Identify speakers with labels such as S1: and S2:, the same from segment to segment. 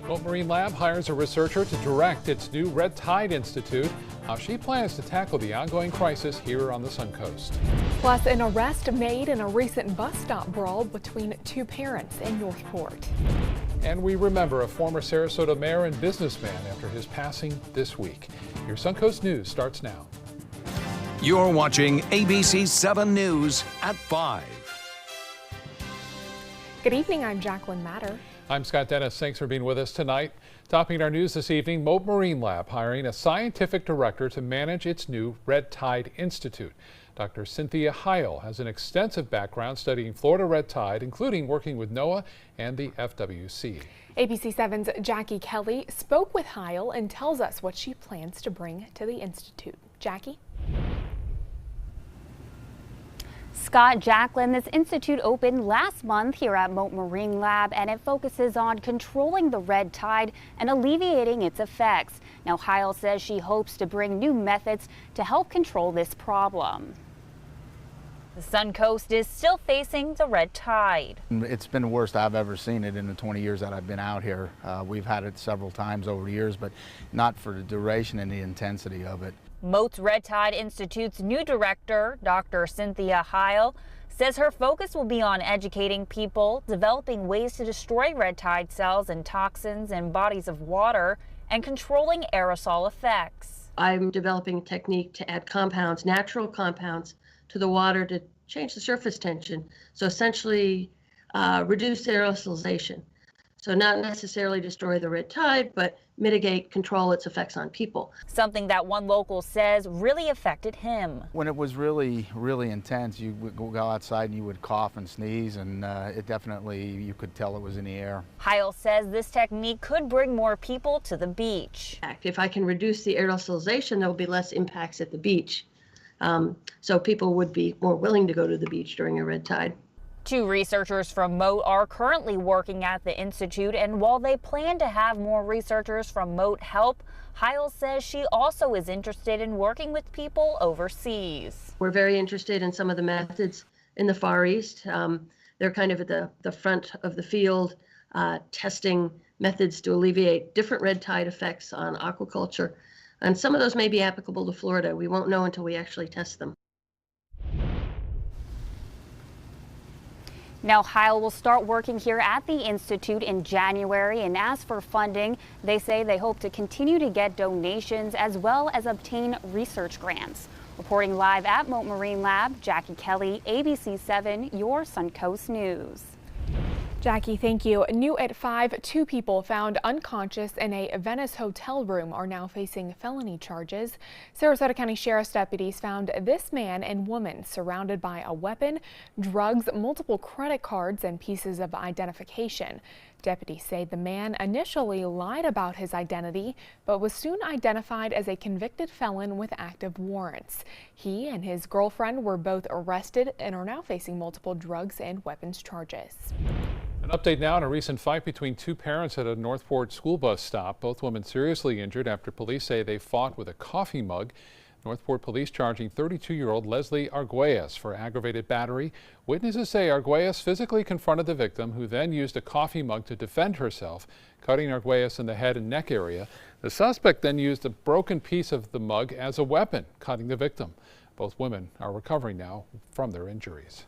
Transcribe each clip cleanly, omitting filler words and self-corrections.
S1: Mote Marine Lab hires a researcher to direct its new Red Tide Institute. How she plans to tackle the ongoing crisis here on the Suncoast.
S2: Plus, an arrest made in a recent bus stop brawl between two parents in Northport.
S1: And we remember a former Sarasota mayor and businessman after his passing this week. Your Suncoast News starts now.
S3: You're watching ABC 7 News at 5.
S2: Good evening, I'm Jacqueline Matter.
S1: I'm Scott Dennis. Thanks for being with us tonight. Topping our news this evening, Mote Marine Lab hiring a scientific director to manage its new Red Tide Institute. Dr. Cynthia Heil has an extensive background studying Florida red tide, including working with NOAA and the FWC.
S2: ABC 7's Jackie Kelly spoke with Heil and tells us what she plans to bring to the Institute. Jackie?
S4: Scott, Jacqueline, this institute opened last month here at Mote Marine Lab, and it focuses on controlling the red tide and alleviating its effects. Now, Heil says she hopes to bring new methods to help control this problem.
S5: The Suncoast is still facing the red tide.
S6: It's been the worst I've ever seen it in the 20 years that I've been out here. We've had it several times over the years, but not for the duration and the intensity of it.
S5: Mote's Red Tide Institute's new director, Dr. Cynthia Heil, says her focus will be on educating people, developing ways to destroy red tide cells and toxins in bodies of water, and controlling aerosol effects.
S7: I'm developing a technique to add compounds, natural compounds, to the water to change the surface tension. So essentially reduce aerosolization. So not necessarily destroy the red tide, but mitigate, control its effects on people.
S5: Something that one local says really affected him.
S6: When it was really intense, you would go outside and you would cough and sneeze, and it definitely, you could tell it was in the air.
S5: Heil says this technique could bring more people to the beach.
S7: If I can reduce the aerosolization, there will be less impacts at the beach. So people would be more willing to go to the beach during a red tide.
S5: Two researchers from Mote are currently working at the Institute, and while they plan to have more researchers from Mote help, Heil says she also is interested in working with people overseas.
S7: We're very interested in some of the methods in the Far East. They're kind of at the front of the field, testing methods to alleviate different red tide effects on aquaculture. And some of those may be applicable to Florida. We won't know until we actually test them.
S4: Now, Heil will start working here at the Institute in January, and as for funding, they say they hope to continue to get donations as well as obtain research grants. Reporting live at Mote Marine Lab, Jackie Kelly, ABC 7, your Suncoast News.
S2: Jackie, thank you. New at 5, 2 people found unconscious in a Venice hotel room are now facing felony charges. Sarasota County Sheriff's deputies found this man and woman surrounded by a weapon, drugs, multiple credit cards, and pieces of identification. Deputies say the man initially lied about his identity, but was soon identified as a convicted felon with active warrants. He and his girlfriend were both arrested and are now facing multiple drugs and weapons charges.
S1: An update now on a recent fight between two parents at a Northport school bus stop. Both women seriously injured after police say they fought with a coffee mug. Northport police charging 32-year-old Leslie Arguelles for aggravated battery. Witnesses say Arguelles physically confronted the victim, who then used a coffee mug to defend herself, cutting Arguelles in the head and neck area. The suspect then used a broken piece of the mug as a weapon, cutting the victim. Both women are recovering now from their injuries.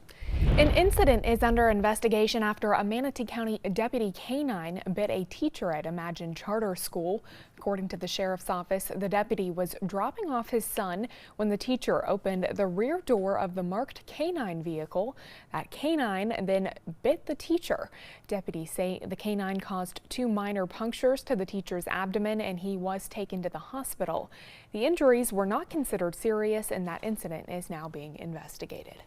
S2: An incident is under investigation after a Manatee County deputy canine bit a teacher at Imagine Charter School. According to the sheriff's office, the deputy was dropping off his son when the teacher opened the rear door of the marked canine vehicle. That canine then bit the teacher. Deputies say the canine caused 2 minor punctures to the teacher's abdomen, and he was taken to the hospital. The injuries were not considered serious, and that incident is now being investigated.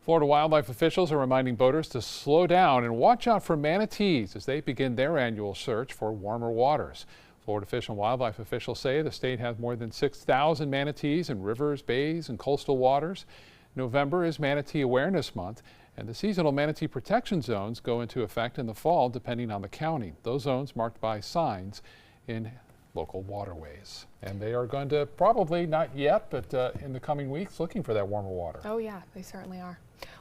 S1: Florida wildlife officials are reminding boaters to slow down and watch out for manatees as they begin their annual search for warmer waters. Florida Fish and Wildlife officials say the state has more than 6,000 manatees in rivers, bays, and coastal waters. November is Manatee Awareness Month, and the seasonal manatee protection zones go into effect in the fall depending on the county. Those zones marked by signs in local waterways. And they are going to probably, not yet, but in the coming weeks, looking for that warmer water.
S2: Oh yeah, they certainly are.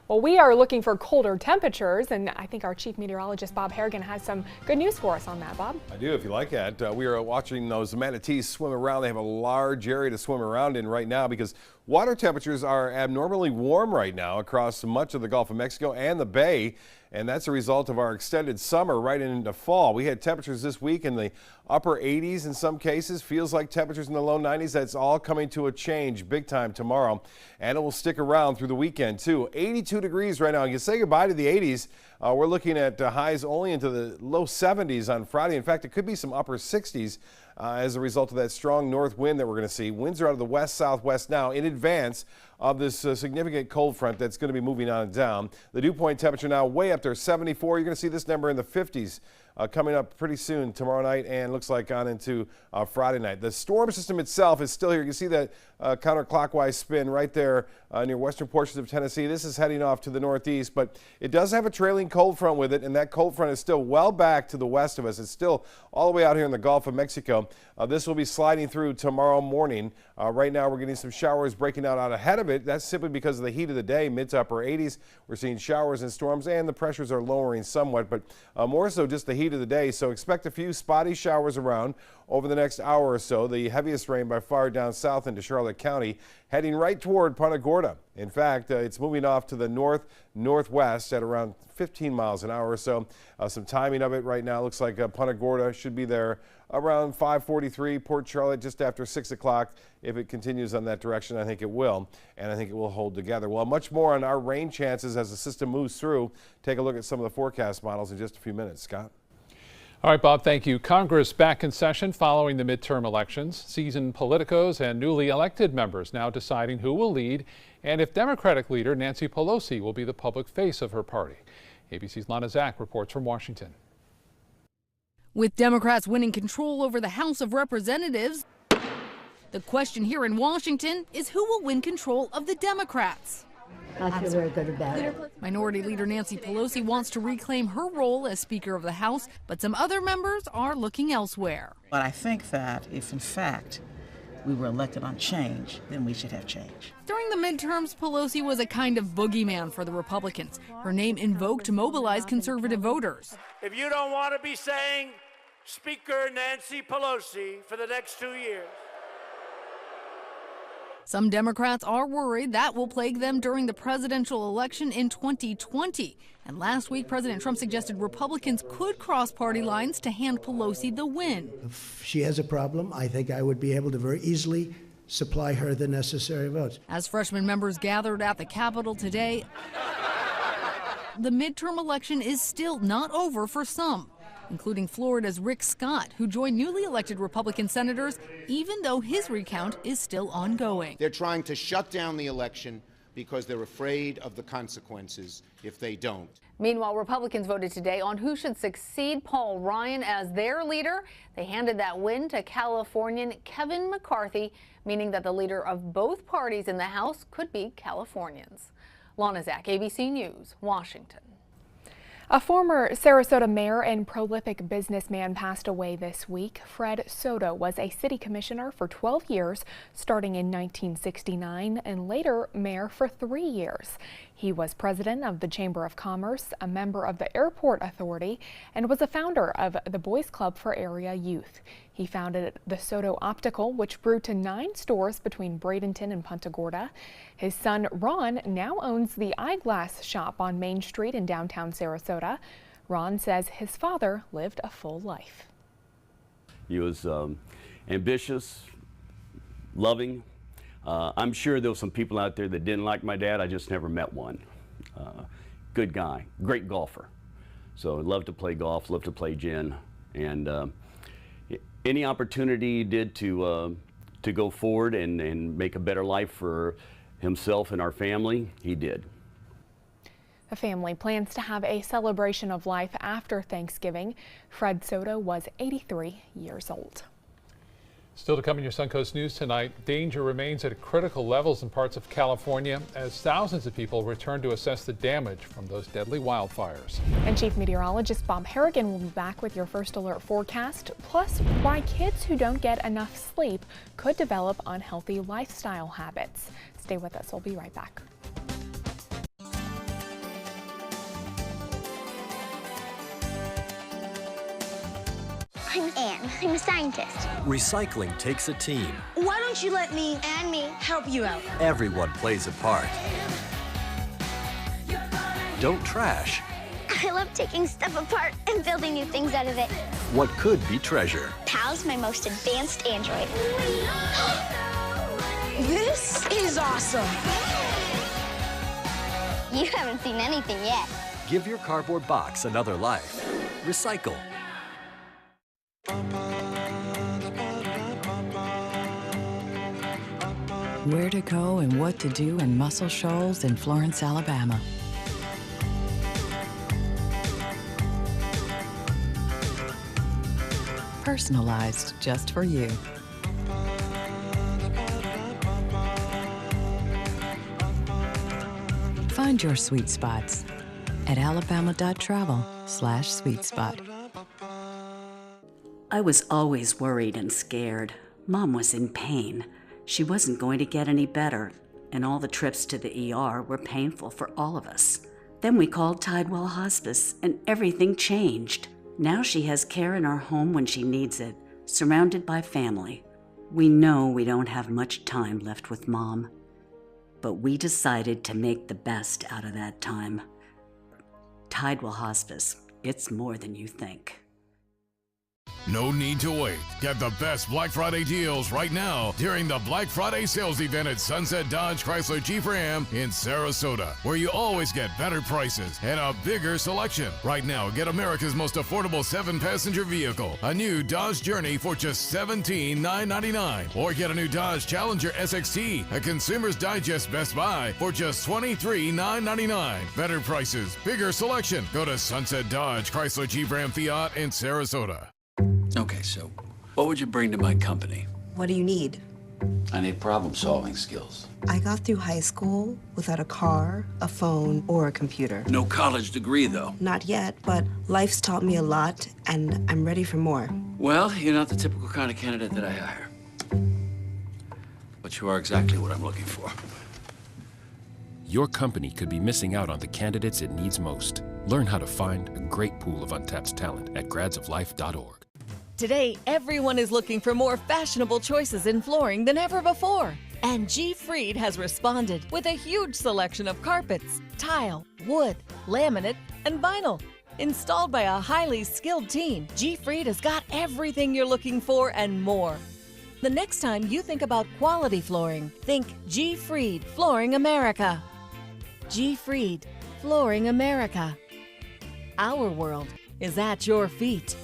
S2: Well, we are looking for colder temperatures, and I think our chief meteorologist Bob Harrigan has some good news for us on that. Bob?
S8: I do, if you like that. We are watching those manatees swim around. They have a large area to swim around in right now because water temperatures are abnormally warm right now across much of the Gulf of Mexico and the Bay. And that's a result of our extended summer right into fall. We had temperatures this week in the upper 80s in some cases. Feels like temperatures in the low 90s. That's all coming to a change big time tomorrow. And it will stick around through the weekend too. 82 degrees right now. You can say goodbye to the 80s. We're looking at highs only into the low 70s on Friday. In fact, it could be some upper 60s as a result of that strong north wind that we're going to see. Winds are out of the west-southwest now in advance of this significant cold front that's going to be moving on down. The dew point temperature now way up there, 74. You're going to see this number in the 50s coming up pretty soon tomorrow night and looks like on into Friday night. The storm system itself is still here. You can see that counterclockwise spin right there near western portions of Tennessee. This is heading off to the northeast, but it does have a trailing cold front with it, and that cold front is still well back to the west of us. It's still all the way out here in the Gulf of Mexico. This will be sliding through tomorrow morning. Right now we're getting some showers breaking out ahead of it. That's simply because of the heat of the day, mid to upper 80s. We're seeing showers and storms, and the pressures are lowering somewhat, but more so just the heat of the day. So expect a few spotty showers around over the next hour or so. The heaviest rain by far down south into Charlotte County, heading right toward Punta Gorda. In fact, it's moving off to the northwest at around 15 miles an hour or so. Some timing of it right now looks like Punta Gorda should be there around 5:43. Port Charlotte just after 6 o'clock. If it continues on that direction, I think it will, and I think it will hold together. Well, much more on our rain chances as the system moves through. Take a look at some of the forecast models in just a few minutes. Scott?
S1: All right, Bob, thank you. Congress back in session following the midterm elections. Seasoned politicos and newly elected members now deciding who will lead and if Democratic leader Nancy Pelosi will be the public face of her party. ABC's Lana Zach reports from Washington.
S9: With Democrats winning control over the House of Representatives, the question here in Washington is who will win control of the Democrats.
S10: I feel very good about it.
S9: Minority Leader Nancy Pelosi wants to reclaim her role as Speaker of the House, but some other members are looking elsewhere.
S11: But I think that if, in fact, we were elected on change, then we should have change.
S9: During the midterms, Pelosi was a kind of boogeyman for the Republicans. Her name invoked to mobilize conservative voters.
S12: If you don't want to be saying Speaker Nancy Pelosi for the next 2 years.
S9: Some Democrats are worried that will plague them during the presidential election in 2020. And last week, President Trump suggested Republicans could cross party lines to hand Pelosi the win.
S10: If she has a problem, I think I would be able to very easily supply her the necessary votes.
S9: As freshman members gathered at the Capitol today, the midterm election is still not over for some, including Florida's Rick Scott, who joined newly elected Republican senators, even though his recount is still ongoing.
S13: They're trying to shut down the election because they're afraid of the consequences if they don't.
S9: Meanwhile, Republicans voted today on who should succeed Paul Ryan as their leader. They handed that win to Californian Kevin McCarthy, meaning that the leader of both parties in the House could be Californians. Lana Zach, ABC News, Washington.
S2: A former Sarasota mayor and prolific businessman passed away this week. Fred Soto was a city commissioner for 12 years, starting in 1969, and later mayor for 3 years. He was president of the Chamber of Commerce, a member of the Airport Authority, and was a founder of the Boys Club for Area Youth. He founded the Soto Optical, which grew to 9 stores between Bradenton and Punta Gorda. His son, Ron, now owns the eyeglass shop on Main Street in downtown Sarasota. Ron says his father lived a full life.
S14: He was ambitious, loving. I'm sure there were some people out there that didn't like my dad. I just never met one. Good guy, great golfer. So loved to play golf, loved to play gin, and any opportunity he did to go forward and make a better life for himself and our family, he did.
S2: The family plans to have a celebration of life after Thanksgiving. Fred Soto was 83 years old.
S1: Still to come in your Suncoast News tonight, danger remains at critical levels in parts of California as thousands of people return to assess the damage from those deadly wildfires.
S2: And Chief Meteorologist Bob Harrigan will be back with your first alert forecast, plus why kids who don't get enough sleep could develop unhealthy lifestyle habits. Stay with us. We'll be right back.
S15: I'm Anne. I'm a scientist.
S16: Recycling takes a team.
S15: Why don't you let me and me help you out?
S16: Everyone plays a part. Don't trash
S15: I love taking stuff apart and building new things out of it.
S16: what could be treasure.
S15: Pal's my most advanced android. This is awesome. You haven't seen anything yet.
S16: Give your cardboard box another life. Recycle.
S17: Where to go and what to do in Muscle Shoals in Florence, Alabama. Personalized just for you. Find your sweet spots at alabama.travel/sweetspot.
S18: I was always worried and scared. Mom was in pain. She wasn't going to get any better, and all the trips to the ER were painful for all of us. Then we called Tidewell Hospice, and everything changed. Now she has care in our home when she needs it, surrounded by family. We know we don't have much time left with Mom, but we decided to make the best out of that time. Tidewell Hospice, it's more than you think.
S19: No need to wait. Get the best Black Friday deals right now during the Black Friday sales event at Sunset Dodge Chrysler Jeep Ram in Sarasota, where you always get better prices and a bigger selection. Right now, get America's most affordable 7-passenger vehicle, a new Dodge Journey for just $17,999, or get a new Dodge Challenger SXT, a Consumer's Digest Best Buy for just $23,999. Better prices, bigger selection. Go to Sunset Dodge Chrysler Jeep Ram Fiat in Sarasota.
S20: Okay, so what would you bring to my company?
S21: What do you need?
S20: I need problem-solving skills.
S21: I got through high school without a car, a phone, or a computer.
S20: No college degree, though.
S21: Not yet, but life's taught me a lot, and I'm ready for more.
S20: Well, you're not the typical kind of candidate that I hire. But you are exactly what I'm looking for.
S22: Your company could be missing out on the candidates it needs most. Learn how to find a great pool of untapped talent at gradsoflife.org.
S23: Today, everyone is looking for more fashionable choices in flooring than ever before. And G. Fried has responded with a huge selection of carpets, tile, wood, laminate, and vinyl. Installed by a highly skilled team, G. Fried has got everything you're looking for and more. The next time you think about quality flooring, think G. Fried Flooring America. G. Fried Flooring America. Our world is at your feet.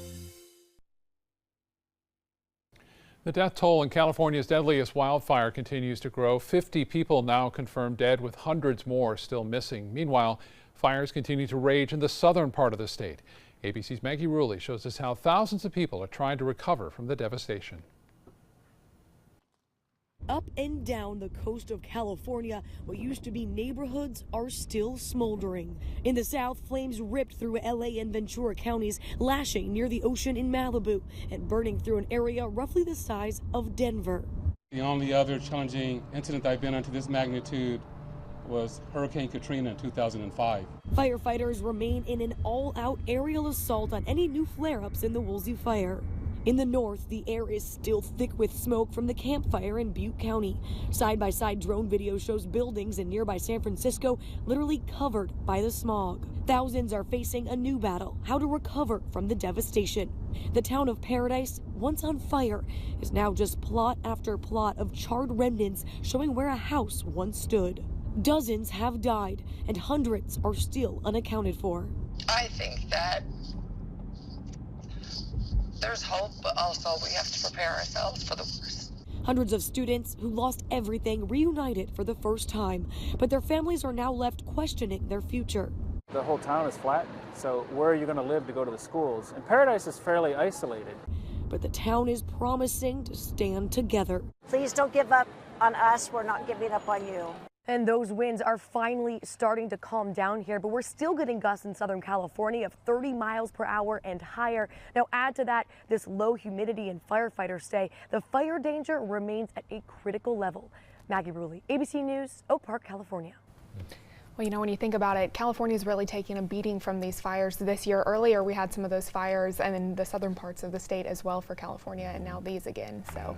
S1: The death toll in California's deadliest wildfire continues to grow. 50 people now confirmed dead, with hundreds more still missing. Meanwhile, fires continue to rage in the southern part of the state. ABC's Maggie Rulli shows us how thousands of people are trying to recover from the devastation.
S24: Up and down the coast of California, what used to be neighborhoods are still smoldering. In the south, flames ripped through LA and Ventura counties, lashing near the ocean in Malibu and burning through an area roughly the size of Denver.
S25: The only other challenging incident I've been on to this magnitude was Hurricane Katrina in 2005.
S24: Firefighters remain in an all-out aerial assault on any new flare-ups in the Woolsey fire. In the north, the air is still thick with smoke from the Camp Fire in Butte County. Side-by-side drone video shows buildings in nearby San Francisco literally covered by the smog. Thousands are facing a new battle, how to recover from the devastation. The town of Paradise, once on fire, is now just plot after plot of charred remnants showing where a house once stood. Dozens have died, and hundreds are still unaccounted for.
S26: I think that there's hope, but also we have to prepare ourselves for the worst.
S24: Hundreds of students who lost everything reunited for the first time, but their families are now left questioning their future.
S27: The whole town is flattened, so where are you going to live to go to the schools? And Paradise is fairly isolated.
S24: But the town is promising to stand together.
S28: Please don't give up on us. We're not giving up on you.
S29: And those winds are finally starting to calm down here, but we're still getting gusts in Southern California of 30 miles per hour and higher. Now add to that this low humidity, and firefighters say the fire danger remains at a critical level. Maggie Rulli, ABC News, Oak Park, California.
S2: Well, you know, when you think about it, California's really taking a beating from these fires this year. Earlier, we had some of those fires and in the southern parts of the state as well for California, and now these again. So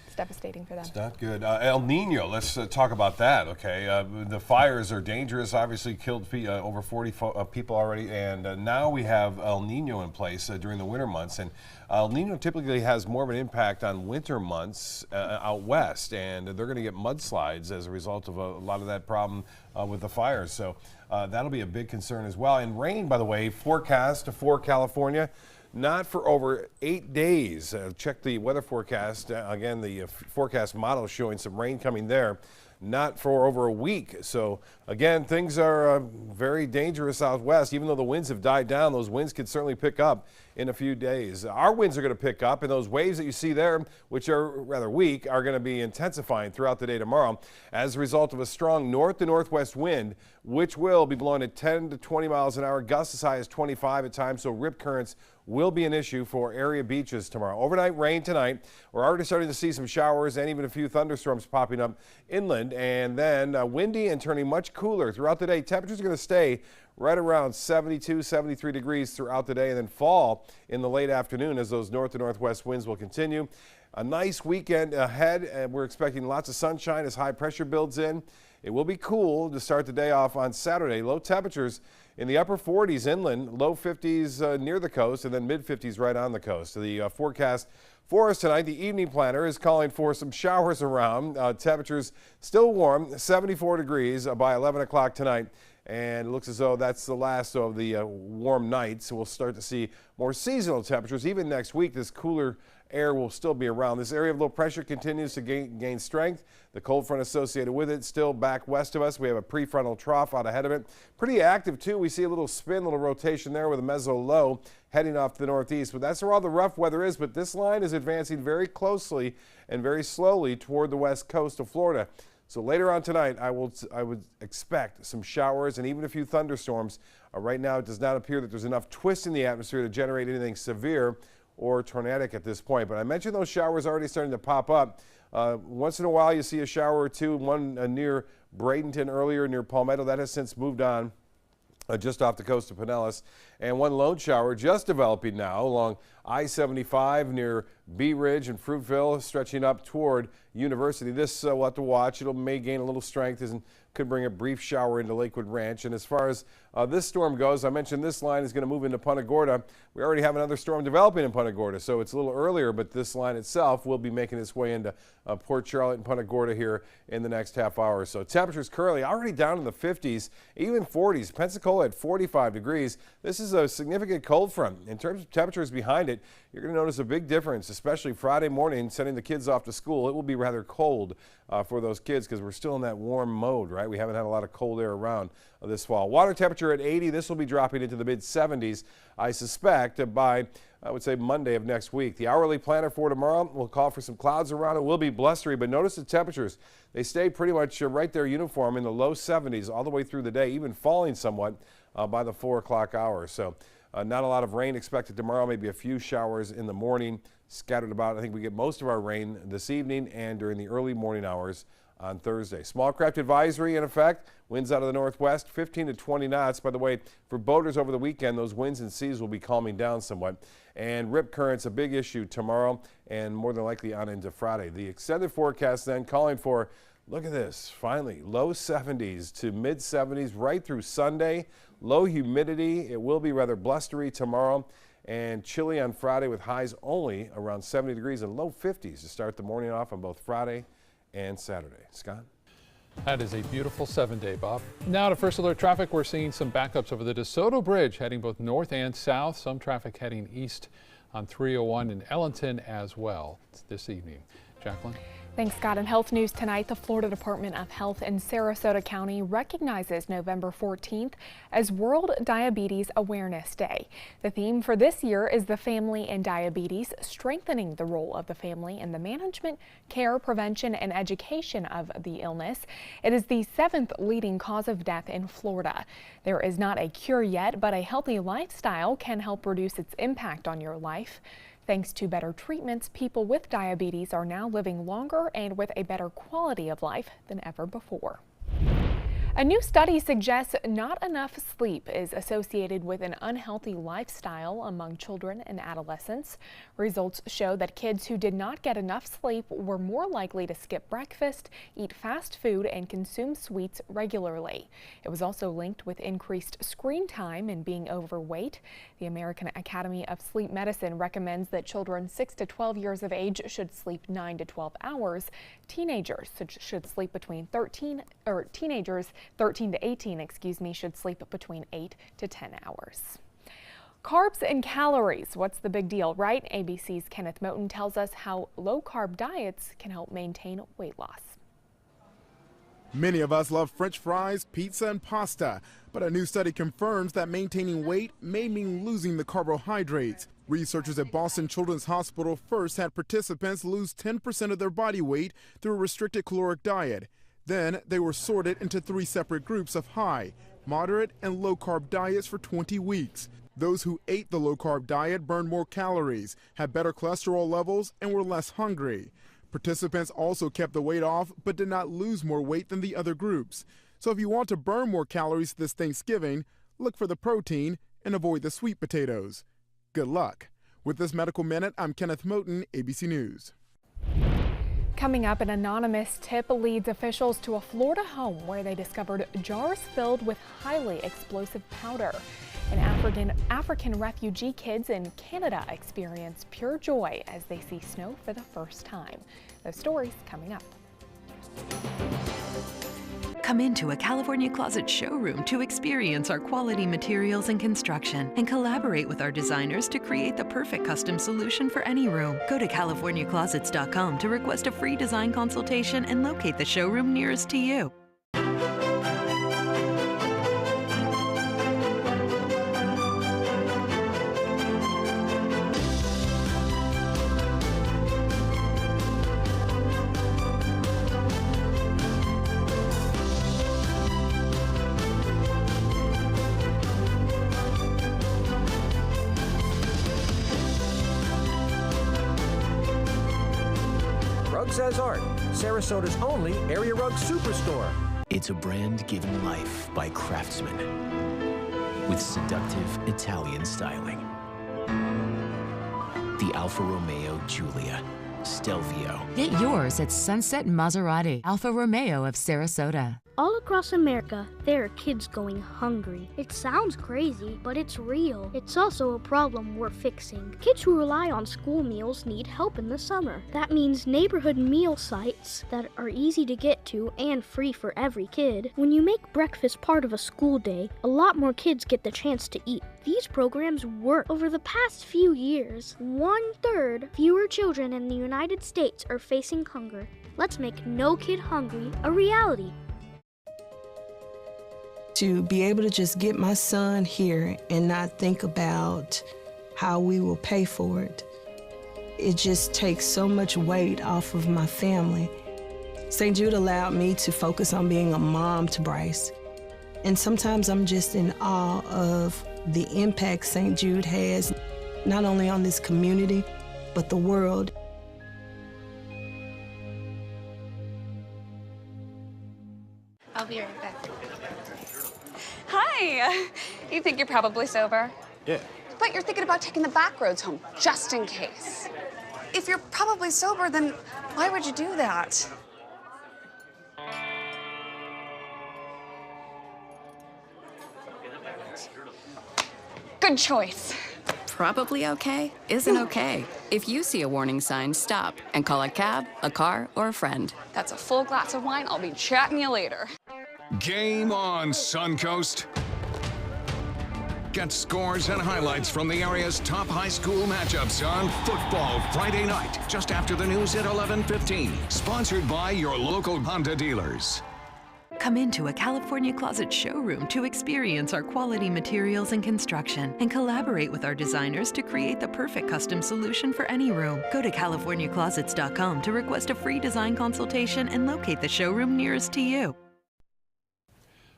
S2: it's devastating for them.
S3: It's not good. El Nino, let's talk about that, okay? The fires are dangerous, obviously killed over 40 people already, and now we have El Nino in place during the winter months. And El Nino typically has more of an impact on winter months out west, and they're going to get mudslides as a result of a lot of that problem with the fires. So that'll be a big concern as well. And rain, by the way, forecast for California. Not for over 8 days. Check the weather forecast. Again, the forecast model showing some rain coming there. Not for over a week. So again, things are very dangerous out west. Even though the winds have died down, those winds could certainly pick up in a few days. Our winds are going to pick up, and those waves that you see there, which are rather weak, are going to be intensifying throughout the day tomorrow as a result of a strong north to northwest wind, which will be blowing at 10 to 20 miles an hour, gusts as high as 25 at times. So rip currents will be an issue for area beaches tomorrow. Overnight rain tonight. We're already starting to see some showers and even a few thunderstorms popping up inland, and then windy and turning much cooler throughout the day. Temperatures are going to stay right around 72, 73 degrees throughout the day, and then fall in the late afternoon as those north to northwest winds will continue. A nice weekend ahead, and we're expecting lots of sunshine as high pressure builds in. It will be cool to start the day off on Saturday. Low temperatures in the upper 40s inland, low 50s near the coast, and then mid 50s right on the coast. The forecast for us tonight, the evening planner is calling for some showers around. Temperatures still warm, 74 degrees by 11 o'clock tonight. And it looks as though that's the last of the warm nights. So we'll start to see more seasonal temperatures. Even next week, this cooler air will still be around. This area of low pressure continues to gain strength. The cold front associated with it still back west of us. We have a prefrontal trough out ahead of it. Pretty active too. We see a little spin, little rotation there with a meso low heading off to the northeast. But that's where all the rough weather is. But this line is advancing very closely and very slowly toward the west coast of Florida. So later on tonight, I would expect some showers and even a few thunderstorms. Right now, it does not appear that there's enough twist in the atmosphere to generate anything severe or tornadic at this point. But I mentioned those showers already starting to pop up. Once in a while, you see a shower or two. One near Bradenton earlier, near Palmetto. That has since moved on just off the coast of Pinellas. And one lone shower just developing now along I-75 near Bee Ridge and Fruitville, stretching up toward University. This we'll have to watch. It may gain a little strength and could bring a brief shower into Lakewood Ranch. And as far as this storm goes, I mentioned this line is going to move into Punta Gorda. We already have another storm developing in Punta Gorda, so it's a little earlier, but this line itself will be making its way into Port Charlotte and Punta Gorda here in the next half hour. So temperatures currently already down in the 50s, even 40s. Pensacola at 45 degrees. This is a significant cold front. In terms of temperatures behind it, you're going to notice a big difference, especially Friday morning, sending the kids off to school. It will be rather cold for those kids because we're still in that warm mode, right? We haven't had a lot of cold air around this fall. Water temperature at 80. This will be dropping into the mid 70s, I suspect, by, I would say, Monday of next week. The hourly planner for tomorrow will call for some clouds around. It will be blustery, but notice the temperatures. They stay pretty much right there uniform in the low 70s all the way through the day, even falling somewhat by the 4 o'clock hour. So not a lot of rain expected tomorrow, maybe a few showers in the morning scattered about. I think we get most of our rain this evening and during the early morning hours on Thursday. Small craft advisory in effect. Winds out of the northwest, 15 to 20 knots. By the way, for boaters over the weekend, those winds and seas will be calming down somewhat. And rip currents, a big issue tomorrow and more than likely on into Friday. The extended forecast then calling for, look at this, finally, low 70s to mid 70s right through Sunday. Low humidity. It will be rather blustery tomorrow and chilly on Friday with highs only around 70 degrees and low 50s to start the morning off on both Friday and Saturday. Scott?
S1: That is a beautiful 7-day, Bob. Now to First Alert Traffic, we're seeing some backups over the DeSoto Bridge heading both north and south. Some traffic heading east on 301 in Ellington as well this evening. Jacqueline?
S2: Thanks, Scott. In health news tonight, the Florida Department of Health in Sarasota County recognizes November 14th as World Diabetes Awareness Day. The theme for this year is the family and diabetes, strengthening the role of the family in the management, care, prevention, and education of the illness. It is the 7th leading cause of death in Florida. There is not a cure yet, but a healthy lifestyle can help reduce its impact on your life. Thanks to better treatments, people with diabetes are now living longer and with a better quality of life than ever before. A new study suggests not enough sleep is associated with an unhealthy lifestyle among children and adolescents. Results show that kids who did not get enough sleep were more likely to skip breakfast, eat fast food, and consume sweets regularly. It was also linked with increased screen time and being overweight. The American Academy of Sleep Medicine recommends that children 6 to 12 years of age should sleep 9 to 12 hours. Teenagers should sleep between 13 to 18, should sleep between 8 to 10 hours. Carbs and calories. What's the big deal, right? ABC's Kenneth Moten tells us how low-carb diets can help maintain weight loss.
S4: Many of us love French fries, pizza, and pasta, but a new study confirms that maintaining weight may mean losing the carbohydrates. Researchers at Boston Children's Hospital first had participants lose 10% of their body weight through a restricted caloric diet. Then they were sorted into 3 separate groups of high, moderate, and low-carb diets for 20 weeks. Those who ate the low-carb diet burned more calories, had better cholesterol levels, and were less hungry. Participants also kept the weight off but did not lose more weight than the other groups. So if you want to burn more calories this Thanksgiving, look for the protein and avoid the sweet potatoes. Good luck. With this Medical Minute, I'm Kenneth Moten, ABC News.
S2: Coming up, an anonymous tip leads officials to a Florida home where they discovered jars filled with highly explosive powder. And African refugee kids in Canada experience pure joy as they see snow for the first time. Those stories coming up.
S5: Come into a California Closet showroom to experience our quality materials and construction and collaborate with our designers to create the perfect custom solution for any room. Go to CaliforniaClosets.com to request a free design consultation and locate the showroom nearest to you.
S6: Says Art, Sarasota's only area rug superstore.
S7: It's a brand given life by craftsmen with seductive Italian styling. The Alfa Romeo Giulia, Stelvio.
S8: Get yours at Sunset Maserati, Alfa Romeo of Sarasota.
S10: All across America, there are kids going hungry. It sounds crazy, but it's real. It's also a problem we're fixing. Kids who rely on school meals need help in the summer. That means neighborhood meal sites that are easy to get to and free for every kid. When you make breakfast part of a school day, a lot more kids get the chance to eat. These programs work. Over the past few years, 1/3 fewer children in the United States are facing hunger. Let's make No Kid Hungry a reality.
S11: To be able to just get my son here and not think about how we will pay for it, it just takes so much weight off of my family. St. Jude allowed me to focus on being a mom to Bryce. And sometimes I'm just in awe of the impact St. Jude has, not only on this community, but the world.
S12: I'll be right back. Hi! You think you're probably sober?
S7: Yeah.
S12: But you're thinking about taking the back roads home, just in case. If you're probably sober, then why would you do that? Good choice.
S13: Probably okay isn't okay. If you see a warning sign, stop and call a cab, a car, or a friend.
S12: That's a full glass of wine. I'll be chatting you later.
S19: Game on, Suncoast. Get scores and highlights from the area's top high school matchups on Football Friday night, just after the news at 11:15. Sponsored by your local Honda dealers.
S5: Come into a California Closet showroom to experience our quality materials and construction and collaborate with our designers to create the perfect custom solution for any room. Go to CaliforniaClosets.com to request a free design consultation and locate the showroom nearest to you.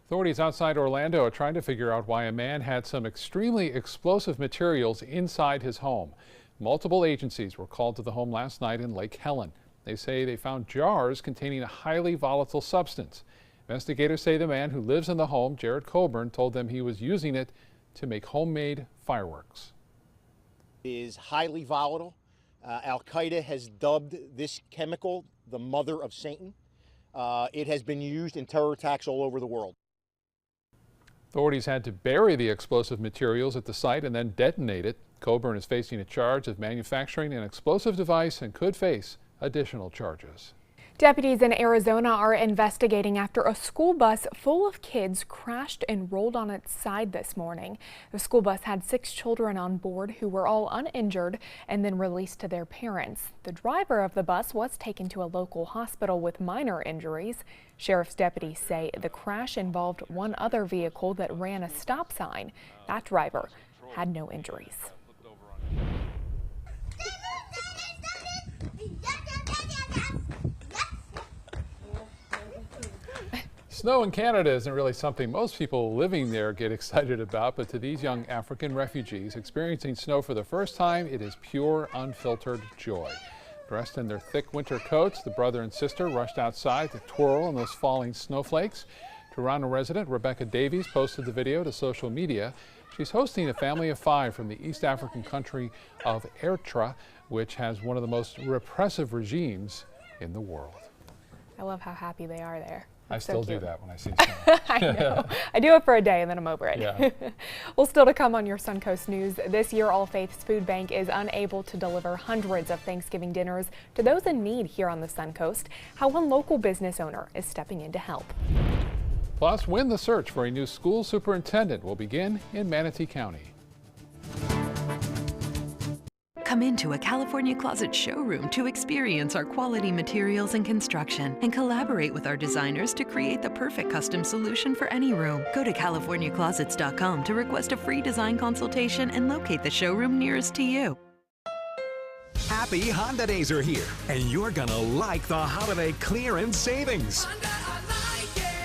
S1: Authorities outside Orlando are trying to figure out why a man had some extremely explosive materials inside his home. Multiple agencies were called to the home last night in Lake Helen. They say they found jars containing a highly volatile substance. Investigators say the man who lives in the home, Jared Coburn, told them he was using it to make homemade fireworks.
S9: It is highly volatile. Al-Qaeda has dubbed this chemical the mother of Satan. It has been used in terror attacks all over the world.
S1: Authorities had to bury the explosive materials at the site and then detonate it. Coburn is facing a charge of manufacturing an explosive device and could face additional charges.
S2: Deputies in Arizona are investigating after a school bus full of kids crashed and rolled on its side this morning. The school bus had 6 children on board who were all uninjured and then released to their parents. The driver of the bus was taken to a local hospital with minor injuries. Sheriff's deputies say the crash involved one other vehicle that ran a stop sign. That driver had no injuries.
S1: Snow in Canada isn't really something most people living there get excited about, but to these young African refugees experiencing snow for the first time, it is pure, unfiltered joy. Dressed in their thick winter coats, the brother and sister rushed outside to twirl in those falling snowflakes. Toronto resident Rebecca Davies posted the video to social media. She's hosting a family of 5 from the East African country of Eritrea, which has one of the most repressive regimes in the world.
S2: I love how happy they are there.
S1: I
S2: so
S1: still
S2: cute.
S1: do that when I see snow.
S2: I know. I do it for a day and then I'm over it.
S1: Yeah.
S2: Well, still to come on your Suncoast News, this year All Faiths Food Bank is unable to deliver hundreds of Thanksgiving dinners to those in need here on the Suncoast. How one local business owner is stepping in to help.
S1: Plus, when the search for a new school superintendent will begin in Manatee County.
S5: Come into a California Closet showroom to experience our quality materials and construction and collaborate with our designers to create the perfect custom solution for any room. Go to CaliforniaClosets.com to request a free design consultation and locate the showroom nearest to you.
S14: Happy Honda Days are here, and you're gonna like the holiday clearance savings.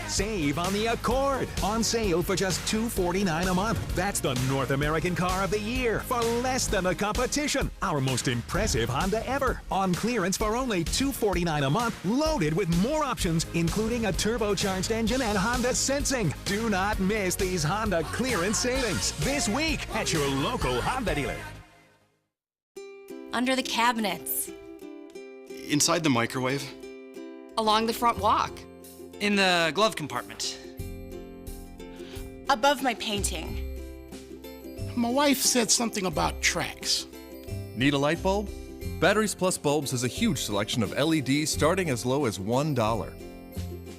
S14: Save on the Accord. On sale for just $249 a month. That's the North American car of the year for less than the competition. Our most impressive Honda ever. On clearance for only $249 a month, loaded with more options, including a turbocharged engine and Honda Sensing. Do not miss these Honda clearance savings this week at your local Honda dealer.
S15: Under the cabinets.
S16: Inside the microwave.
S15: Along the front walk.
S16: In the glove compartment.
S15: Above my painting.
S17: My wife said something about tracks.
S18: Need a light bulb? Batteries Plus Bulbs has a huge selection of LEDs starting as low as $1.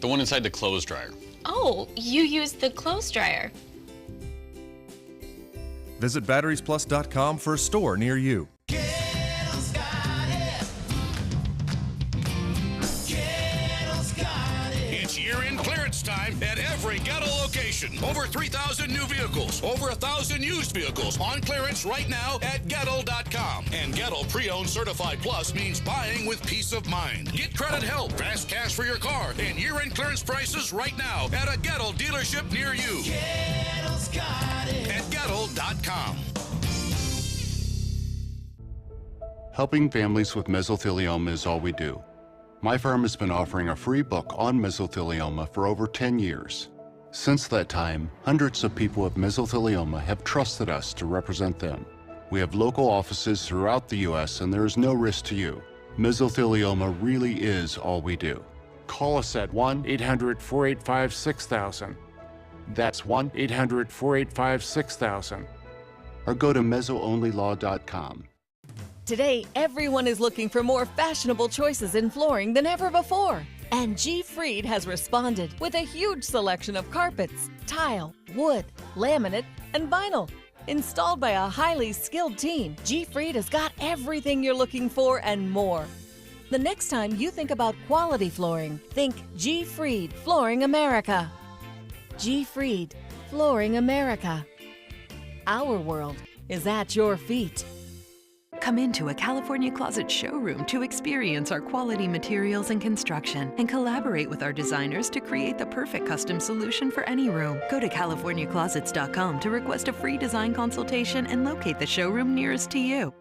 S16: The one inside the clothes dryer.
S15: Oh, you use the clothes dryer.
S18: Visit batteriesplus.com for a store near you.
S19: Time at every Gettle location. Over 3,000 new vehicles, over 1,000 used vehicles on clearance right now at Gettle.com. And Gettle Pre-Owned Certified Plus means buying with peace of mind. Get credit help, fast cash for your car, and year-end clearance prices right now at a Gettle dealership near you. Gettle's got it. At Gettle.com.
S20: Helping families with mesothelioma is all we do. My firm has been offering a free book on mesothelioma for over 10 years. Since that time, hundreds of people with mesothelioma have trusted us to represent them. We have local offices throughout the U.S. and there is no risk to you. Mesothelioma really is all we do. Call us at 1-800-485-6000. That's 1-800-485-6000. Or go to mesoonlylaw.com.
S23: Today, everyone is looking for more fashionable choices in flooring than ever before. And G. Fried has responded with a huge selection of carpets, tile, wood, laminate, and vinyl. Installed by a highly skilled team, G. Fried has got everything you're looking for and more. The next time you think about quality flooring, think G. Fried Flooring America. G. Fried Flooring America. Our world is at your feet.
S5: Come into a California Closet showroom to experience our quality materials and construction and collaborate with our designers to create the perfect custom solution for any room. Go to CaliforniaClosets.com to request a free design consultation and locate the showroom nearest to you.